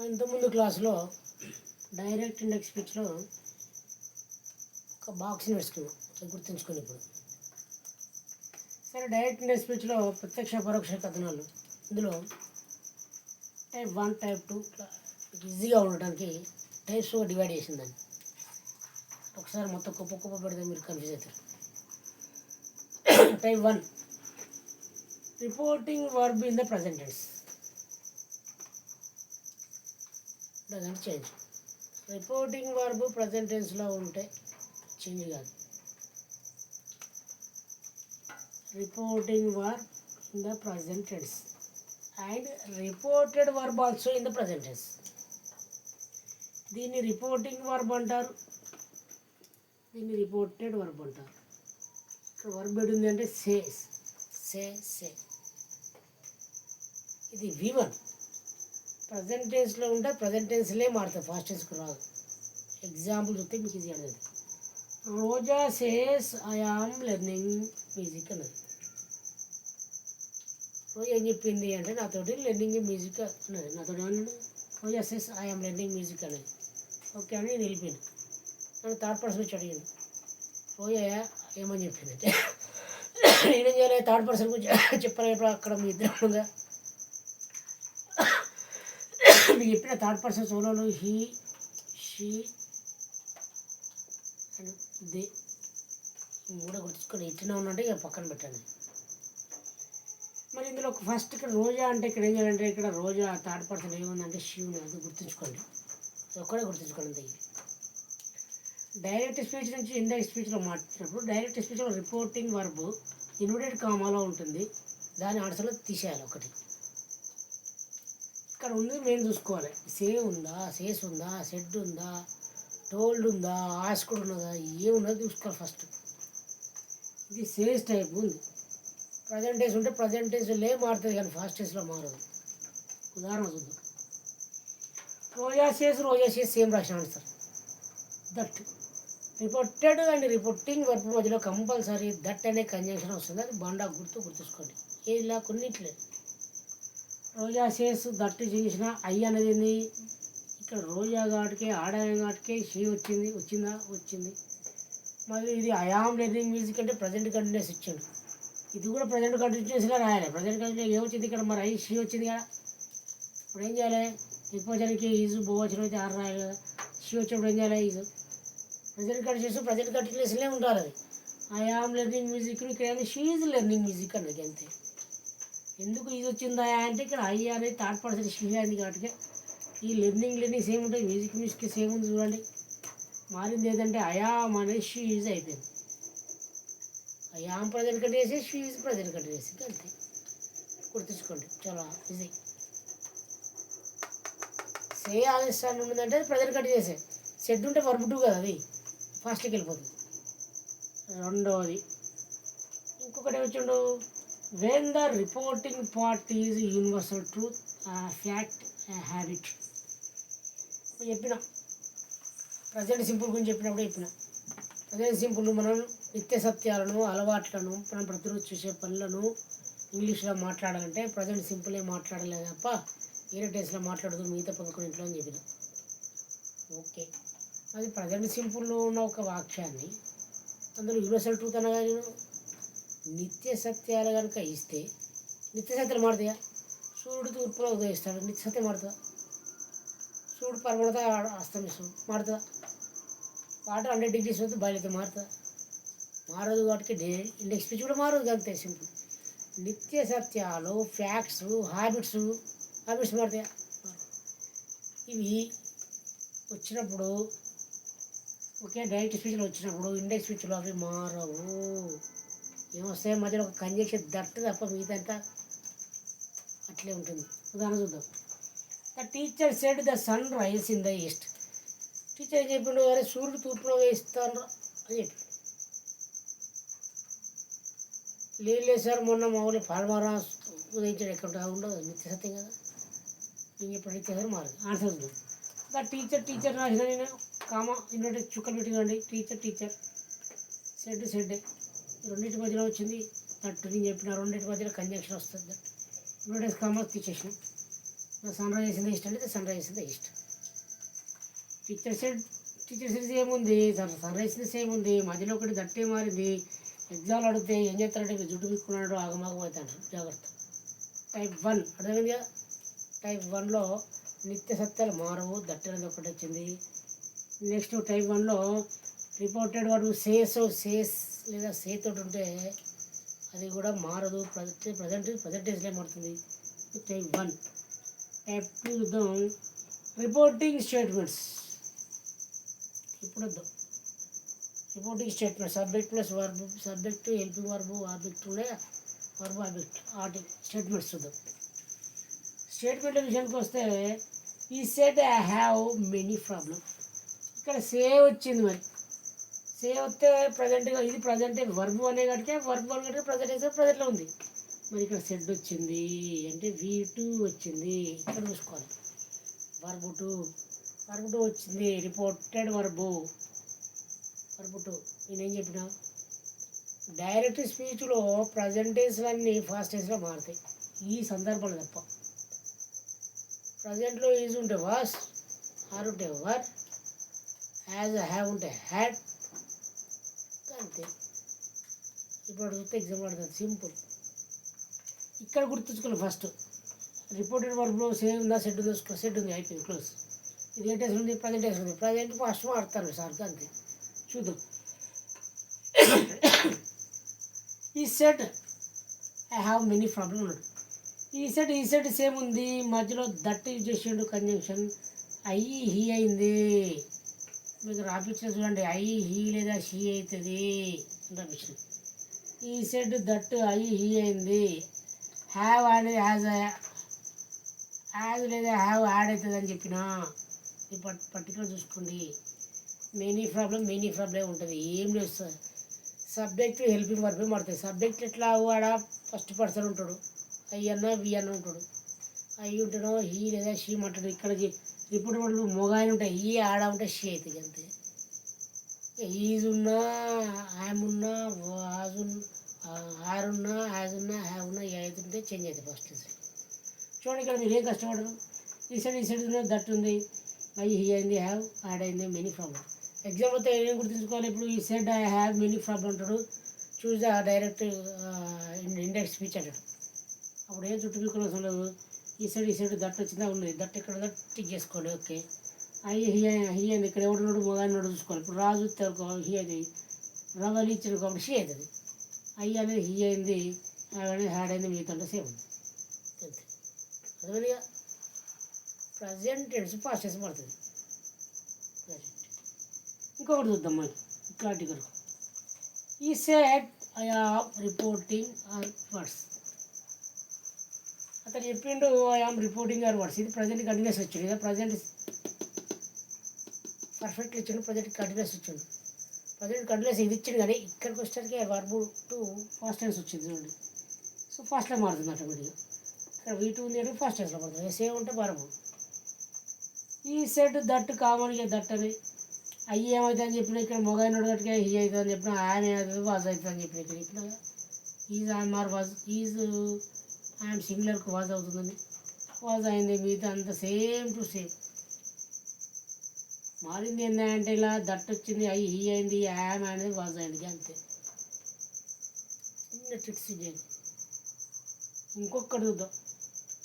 ఇంతకుముందు క్లాస్లో direct index స్పీచ్లో ఒక బాక్స్ని వేసుకున్నాం, అది గుర్తుంచుకొని. ఇప్పుడు సరే, డైరెక్ట్ ఇండెక్స్ స్పీచ్లో ప్రత్యక్ష పరోక్ష కథనాలు, ఇందులో టైప్ 1 టైప్ 2 ఈజీగా ఉండటానికి టైప్స్గా డివైడ్ చేసిందని. ఒకసారి మొత్తం కుప్ప పెడితే మీరు కన్ఫ్యూజ్ అవుతారు. Type 1, reporting verb in the present tense. Doesn't change. Reporting verb present టెన్స్లో ఉంటే చేంజ్ కాదు. Reporting verb in the present tense and reported verb also in the present tense. దీన్ని రిపోర్టింగ్ వర్బ్ అంటారు, దీన్ని రిపోర్టెడ్ వర్బ్ అంటారు. ఇక్కడ verb ఏంటి అంటే సే. ఇది V1. ప్రజెంట్ టెన్స్లో ఉంటే ప్రజెంట్ టెన్స్లే మారుతాయి, ఫాస్ట్ టెన్స్కి రాదు. ఎగ్జాంపుల్ చూస్తే మీకు ఈజీ అన్నది. Roja says I am learning music అన్నది. రోజా ఏం చెప్పింది అంటే నాతోటి లెర్నింగ్ మ్యూజిక్ అన్నది. నాతోటి ఏమన్నా Roja says I am learning music అన్నది. ఓకే అని నేను వెళ్ళిపోయాను. నన్ను థర్డ్ పర్సన్ వచ్చి అడిగాను, రోజా ఏమని చెప్పిందంటే నేనేం చేయాలి, థర్డ్ పర్సన్ గురించి చెప్పాలి. ఇప్పుడు అక్కడ మీ ఇద్దరుగా మీకు చెప్పిన థర్డ్ పర్సన్ సోలోలు హీ, షీ అండ్ దే కూడా గుర్తుంచుకొని ఇట్లా ఉన్నట్టే ఇక పక్కన పెట్టండి. మరి ఇందులో ఫస్ట్ ఇక్కడ రోజా అంటే ఇక్కడ ఏం చేయాలంటే, ఇక్కడ రోజా థర్డ్ పర్సన్ ఏముందంటే షీ ఉంది, అది గుర్తుంచుకోండి. అది ఒక్కడే గుర్తుంచుకోండి. అంతే. డైరెక్ట్ స్పీచ్ నుంచి ఇండైరెక్ట్ స్పీచ్లో మాట్లాడినప్పుడు డైరెక్ట్ స్పీచ్లో రిపోర్టింగ్ వర్బ్ ఇన్వర్టెడ్ కామాలో ఉంటుంది, దాని ఆన్సర్లో తీసేయాలి ఒకటి. ఇక్కడ ఉంది మేము చూసుకోవాలి, సే ఉందా, సేస్ ఉందా, సెడ్ ఉందా, టోల్డ్ ఉందా, ఆస్క్డ్ ఉన్నదా, ఏమున్నదో చూసుకోవాలి ఫస్ట్. ఇది సేస్ టైప్ ఉంది. ప్రజెంట్ టెన్స్ ఉంటే ప్రజెంట్ టెన్స్లే మారుతుంది కానీ ఫాస్ట్ టెన్స్లో మారదు. ఉదాహరణ చూద్దాం. రోజా సేస్ సేమ్ రాసిన answer. That. Reported and reporting verb మధ్యలో కంపల్సరీ దట్ అనే కంజంక్షన్ వస్తుంది. అది బండా గుర్తుంచుకోండి. ఇలా కొన్నిట్లేదు. రోజా సేస్ దట్ చేసిన ఐ అనేది ఏంది, ఇక్కడ రోజా ఘాట్కే ఆడే ఘాట్కే షీ వచ్చింది. మరి ఇది ఐ ఆమ్ లెర్నింగ్ మ్యూజిక్ అంటే ప్రజెంట్ కంటిన్యూస్ ఇచ్చాడు. ఇది కూడా ప్రజెంట్ కంటిన్యూస్గా రాయాలి. ప్రజెంట్ కంటిన్యూస్ ఏమొచ్చింది ఇక్కడ, మరి ఐ షీ వచ్చింది కదా. ఇప్పుడు ఏం చేయాలి, ఎక్కువచనకి ఈజు బహువచనం అయితే ఆరు రాయాలి కదా. షీ వచ్చినప్పుడు ఏం చేయాలి, ఈజు. ప్రజెంట్ కంటిన్యూస్లే ఉండాలి. అది ఐ ఆమ్ లెర్నింగ్ మ్యూజిక్, ఇక్కడ షీ ఈజ్ లెర్నింగ్ మ్యూజిక్ అన్నది అంతే. ఎందుకు ఇది వచ్చిందా అంటే ఇక్కడ ఐ అనేది థర్డ్ పర్సన్ షీ అయింది కాబట్టి ఈ లెర్నింగ్ సేమ్ ఉంటుంది, మ్యూజిక్ సేమ్ ఉంది. చూడండి, మారింది ఏంటంటే ఐ ఆమ్ అనేది షీ ఈజ్ అయిపోయింది. I am present continuous, she is present continuous అంతే. గుర్తుంచుకోండి, చాలా ఈజీ. సే ఆన్సర్ ఉన్నదంటే ప్రజెంట్ కంటిన్యూస్. సెడ్ ఉంటే వర్బ్ 2 కదా, అది ఫాస్ట్కి వెళ్ళిపోతుంది. రెండవది ఇంకొకటి వచ్చిండు, when the reporting part is universal truth, fact, habit. చెప్పిన ప్రజెంట్ సింపుల్ గురించి చెప్పిన ప్రజెంట్ సింపుల్ మనం నిత్య సత్యాలను, అలవాట్లను, మనం ప్రతిరోజు చూసే పనులను ఇంగ్లీష్లో మాట్లాడాలంటే ప్రజెంట్ సింపులే మాట్లాడలేదు తప్ప వేరే టెన్స్లో మాట్లాడదు, మిగతా 11 అని చెప్పిన. ఓకే, అది ప్రజెంట్ సింపుల్లో ఉన్న ఒక వాక్యాన్ని అందులో యూనివర్సల్ ట్రూత్ అనగా నేను నిత్య సత్యాలు కనుక ఇస్తే నిత్య సత్యాలు మారుతాయా? సూర్యుడు తూర్పులో ఉదయిస్తాడు, నిత్య సత్యం మారుతుందా? సూర్యుడు పరమడతా అస్తమిస్తాడు, మారుతుందా? వాటర్ 100 degrees వద్ద బయలుతో మారుతుందా? మారదు. వాటికి ఇండెక్స్ స్పీచ్ కూడా మారదు. అంతే సింపుల్. నిత్య సత్యాలు, ఫ్యాక్ట్స్, హ్యాబిట్స్ మారుతాయా? ఇవి వచ్చినప్పుడు ఓకే, డైరెక్ట్ స్పీచ్లో వచ్చినప్పుడు ఇండెక్స్ స్పీచ్లో అవి మారవు. ఏమొస్తాయి, మధ్యలో ఒక కంజంక్షన్ దట్ తప్ప మిగతా అట్లే ఉంటుంది. ఉదాహరణ చూద్దాం. The teacher said the sun rise in the east. Teacher ఏం చెప్పిండు, అరే సూర్యుడు తూర్పులో వేస్తాను అని చెప్పి. లేదు సార్, మొన్న మా ఊళ్ళో పాల్మారా ఉదయించాడు, ఎక్కడ ఉండదు, నిత్య సత్యం కదా. నేను చెప్పిన నిత్య సత్యం మారదు. ఆన్సర్ చూద్దాం. ద టీచర్ రాసిన నేను ఇన్వర్టెడ్ చుక్కలు పెట్టినండి. టీచర్ సెడ్ రెండింటి మధ్యలో వచ్చింది దట్. నేను చెప్పిన రెండింటి మధ్యలో కంజంక్షన్ వస్తుంది దట్. ఇన్వర్టెడ్ కామా తీసేసిన. Sun rise in the east అంటే sun rise in the east. Teacher set same ఉంది, సన్ రైజ్ సేమ్ ఉంది, మధ్యలో ఒకటి దట్టే మారింది. ఎగ్జామ్లు అడిగితే ఏం చేస్తారంటే జుట్టు పిక్కున్నాడు ఆగమాగం అవుతాడు. జాగ్రత్త. టైప్ 1 అర్థమైంది కదా. టైప్ 1లో నిత్య సత్యాలు మారవు, దట్ అనేది ఒకటి వచ్చింది. నెక్స్ట్ టైప్ 1లో రిపోర్టెడ్ వాడు సేస్ లేదా తోటి ఉంటే అది కూడా మారదు, ప్రజెంటేజ్లో మారుతుంది. టైప్ 1. టైప్ 2 చూద్దాం. Reporting statements. ఇప్పుడు వద్దాం. Reporting statement subject plus verb, subject helping verb, object verb object ఆటి స్టేట్మెంట్స్ చూద్దాం. స్టేట్మెంట్ల విషయానికి వస్తే ఈ said I have many problem. ఇక్కడ వచ్చింది. మరి వస్తే ప్రజెంట్గా ఇది ప్రజెంట్ వర్బ్ అనే కనుక వర్బ్ అనే కనుక ప్రజెంట్లో ఉంది. మరి ఇక్కడ సెడ్ వచ్చింది అంటే V2 వచ్చింది. ఇక్కడ చూసుకోవాలి. వర్బ్ 2 వచ్చింది. Reported verb 2. నేనేం చెప్పిన డైరెక్ట్ స్పీచ్లో ప్రజెంటేషన్లన్నీ ఫాస్ట్ టెన్స్లో మారుతాయి ఈ సందర్భాలు తప్ప. ప్రజెంట్లో ఈజ్ ఉంటే వాస్, ఆర్ ఉంటే వర్, యాజ్ హ్యావ్ ఉంటే హ్యాడ్, అంతే. ఇప్పుడు చూస్తే ఎగ్జామ్ పడుతుంది, సింపుల్. ఇక్కడ గుర్తుంచుకోవాలి. ఫస్ట్ రిపోర్టెడ్ వర్బ్లో సేమ్ ఉందా, సెట్ ఉందా, సెట్ ఉంది, అయిపోయింది, క్లోజ్. ఇది ఏ టెస్ట్ ఉంది, ప్రజెంటేషన్ ఉంది. ప్రజెంట్ ఫస్ట్ వాడతారు సార్కి, అంతే. చూద్దాం. ఈ set I have many problem ఉన్నాడు. ఈ సెట్ సేమ్ ఉంది, మధ్యలో దట్ యూజ్ చేసిండు, కంజంక్షన్ హీ అయింది. మీకు రాపించిన చూడండి, హీ లేదా షీ అవుతుంది రాపించిన. ఈ సెట్ దట్ హీ అయింది. హ్యావ్ అనేది యాజ్ లేదా హ్యావ్ యాడ్ అవుతుంది అని చెప్పిన. ఈ పర్టికులర్ చూసుకోండి. మెనీ ప్రాబ్లం ఉంటుంది, ఏం లేదు సార్. సబ్జెక్ట్ హెల్పింగ్ వర్బే మారుతాయి. సబ్జెక్ట్ ఎట్లా వాడ ఫస్ట్ పర్సన్ ఉంటాడు, వి అన్న ఉంటాడు. ఉంటాడో హీ లేదా షీ అంటాడు. ఇక్కడ రిపోర్ట్ వాళ్ళు మొగాయన ఉంటాయి, హీ ఆడ ఉంటే షీ అవుతుంది, అంతే. ఈజ్ ఉన్నా, యామ్ ఉన్నా, వాజ్ ఆర్ ఉన్నా, యాజ్ ఉన్నా, హ్యావ్ ఉన్నా, ఏ అవుతుంటే చేంజ్ అవుతుంది ఫస్ట్. చూడండి, ఇక్కడ మీరు ఏం కష్టపడరు. ఈ సైడ్ దట్ ఉంది, హీ అయింది, హ్యావ్ యాడ్ అయింది, మెనీ ప్రాబ్లం. ఎగ్జామ్ అయితే ఏం గుర్తుంచుకోవాలి. ఇప్పుడు ఈ said I have many problem అంటాడు. Choose the direct index speech అంటాడు. అప్పుడు ఏం చుట్టూ మీకు అవసరం లేదు. ఈ సైడ్ దట్ వచ్చిందా, ఉన్నది. దట్ ఇక్కడ దట్ టిక్ చేసుకోండి, ఓకే. హీ అయింది. ఇక్కడ ఎవడున్నాడు, మొగాడినాడు చూసుకోవాలి. ఇప్పుడు రాజు ఇస్తారు, హీ అది రవలి ఇచ్చారు కాబట్టి షీ అవుతుంది. అనేది హీ అయింది, అనేది హ్యాడ్ అయింది, మిగతా సేమ్ ఉంది, అంతే. అదేవిధంగా ప్రజెంట్ టెన్స్ పాస్ట్ టెన్స్ పడుతుంది. ఇంకొకటి చూద్దాం మనకి క్లారిటీ కొరకు. ఈ set I am reporting our words. అతను చెప్పిండు I am reporting our words. ఇది ప్రజెంట్ కంటిన్యూస్ వచ్చింది కదా, ప్రజెంట్ పర్ఫెక్ట్గా ఇచ్చిండు, ప్రజెంట్ కంటిన్యూస్ వచ్చిండు. ప్రజెంట్ కంటిన్యూస్ ఇది ఇచ్చిండు, కానీ ఇక్కడికి వచ్చేసరికి వర్బ్ 2 ఫాస్ట్ టెన్స్ వచ్చింది చూడండి. సో ఫాస్ట్లో మారుతుంది ఆటోమేటిక్గా. ఇక్కడ V2 ఉంది అంటే ఫాస్ట్ టెన్స్లో పడుతుంది. సేమ్ ఉంటే వర్బ్. ఈ సెట్ దట్ కామన్గా దట్ అని ఏమవుతుంది అని చెప్పిన. ఇక్కడ మొగైనడు గట్టిగా హీ అవుతుంది అని చెప్పిన, ఆయన ఏమవుతుంది వాజ్ అవుతుంది అని చెప్పిన. ఇక్కడ చెప్పిన ఈజ్ ఆర్ వాజ్, ఐఎమ్ సింగులర్కి వాజ్ అవుతుందని వాజ్ అయింది, మిగతా అంతా సేమ్ టు సేమ్. మారింది ఏంటంటే ఇలా దట్ వచ్చింది, హీ అయింది, యామ్ అనేది వాజ్ అయింది, అంతే. చిన్న ట్రిక్స్ చేయండి. ఇంకొకటి చూద్దాం.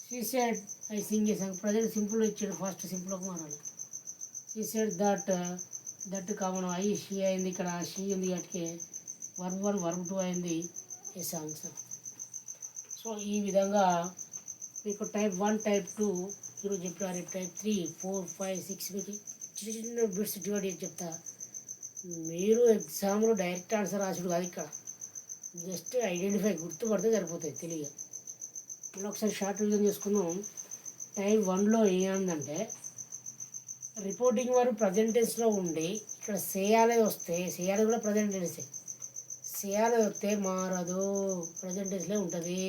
She said I sing A song. Present simple ఇచ్చాడు, ఫస్ట్ సింపుల్కి మారాలి. She said that common she అయింది. ఇక్కడ షీ ఉంది కాబట్టి వర్బ్ 1 వర్బ్ 2 అయింది, ఏ సాంగ్స్. సో ఈ విధంగా మీకు టైప్ 1 టైప్ 2 ఈరోజు చెప్పారు. రేపు టైప్ 3 4 5 6 మీకు చిన్న బిట్స్ డివైడ్ చేసి చెప్తా. మీరు ఎగ్జామ్లో డైరెక్ట్ ఆన్సర్ రాసుడు కాదు, ఇక్కడ జస్ట్ ఐడెంటిఫై గుర్తుపడితే సరిపోతుంది తెలియదు. మళ్ళీ ఒకసారి షార్ట్ రివిజన్ చేసుకుందాం. టైప్ 1లో ఏముందంటే రిపోర్టింగ్ వారు ప్రజెంటెన్స్లో ఉండి ఇక్కడ సేయాలది వస్తే, సేయాలి కూడా ప్రజెంటెన్సే, సేయాలది వస్తే మారదు, ప్రజెంటెన్స్లే ఉంటుంది.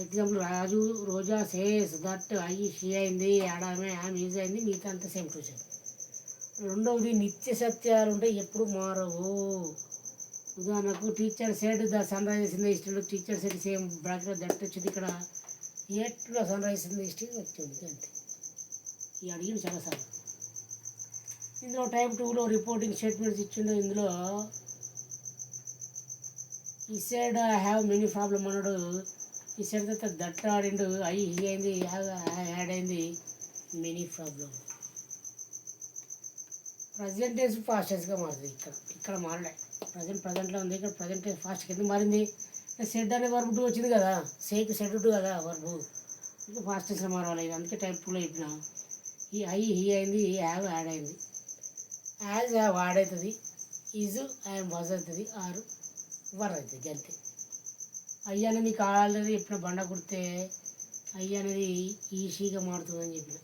Example Raju Roja says that she అయింది, ఆడామే ఈజ్ అయింది, మిగతా అంతా సేమ్ టు సేమ్. రెండవది నిత్య సత్యాలు ఉంటే ఎప్పుడు మారవు. ఉదాహరణకు teacher said the sun rises in the east. Teacher said same బ్రాకెట్లో దట్ వచ్చింది. ఇక్కడ ఎట్లో sun rise in the east వచ్చింది అంతే. ఈ అడిగింది చాలాసార్లు. ఇందులో టైప్ 2లో రిపోర్టింగ్ స్టేట్మెంట్స్ ఇచ్చిండు. ఇందులో ఈ side I have many problem అన్నాడు. ఈ సైడ్ తర్వాత దట్ ఆడిండు. హీ అయింది, యాడ్ అయింది many problem. Present tense past టెన్స్గా మారుతుంది. ఇక్కడ మారలే. ప్రజెంట్లో ఉంది. ఇక్కడ ప్రజెంట్ టెన్స్ ఫాస్ట్ కింద మారింది. సెడ్ అనే వర్బ్ 2 వచ్చింది కదా, సేక్ సెడ్ 2 కదా వర్బు, ఇంకా ఫాస్ట్ టెన్స్లో మారవాలి. అందుకే టైప్ 2లో చెప్పిన. ఈ హీ అయింది, హ్యావ్ యాడ్ అయింది. యాజ్ హ్యావ్ యాడ్ అవుతుంది, ఈజ్ ఐఎమ్ వాజ్ అవుతుంది, ఆర్ వర్ అవుతుంది అంతే. ఐ అనేది మీకు ఆల్రెడీ చెప్పిన బండ కుడితే ఐ అనేది ఈజీగా మారుతుందని చెప్పిన.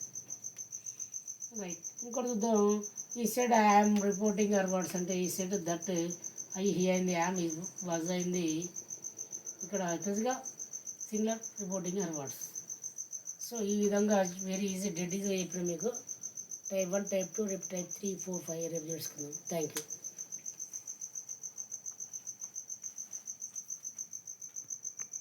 రైట్, ఇంకోటి చూద్దాం. ఈ said I'm reporting our words అంటే ఈ సెడ్ దట్ ఐ హీ అయింది, యామ్ ఈజ్ వాజ్ అయింది. ఇక్కడ తెలుసుగా singular reporting our words. So ఈ విధంగా వెరీ ఈజీ డెడ్ ఈజీగా చెప్పిన మీకు. టైప్ 1, టైప్ 2, రేపు టైప్ 3, 4, 5 రేపు చేసుకుందాం. Thank you.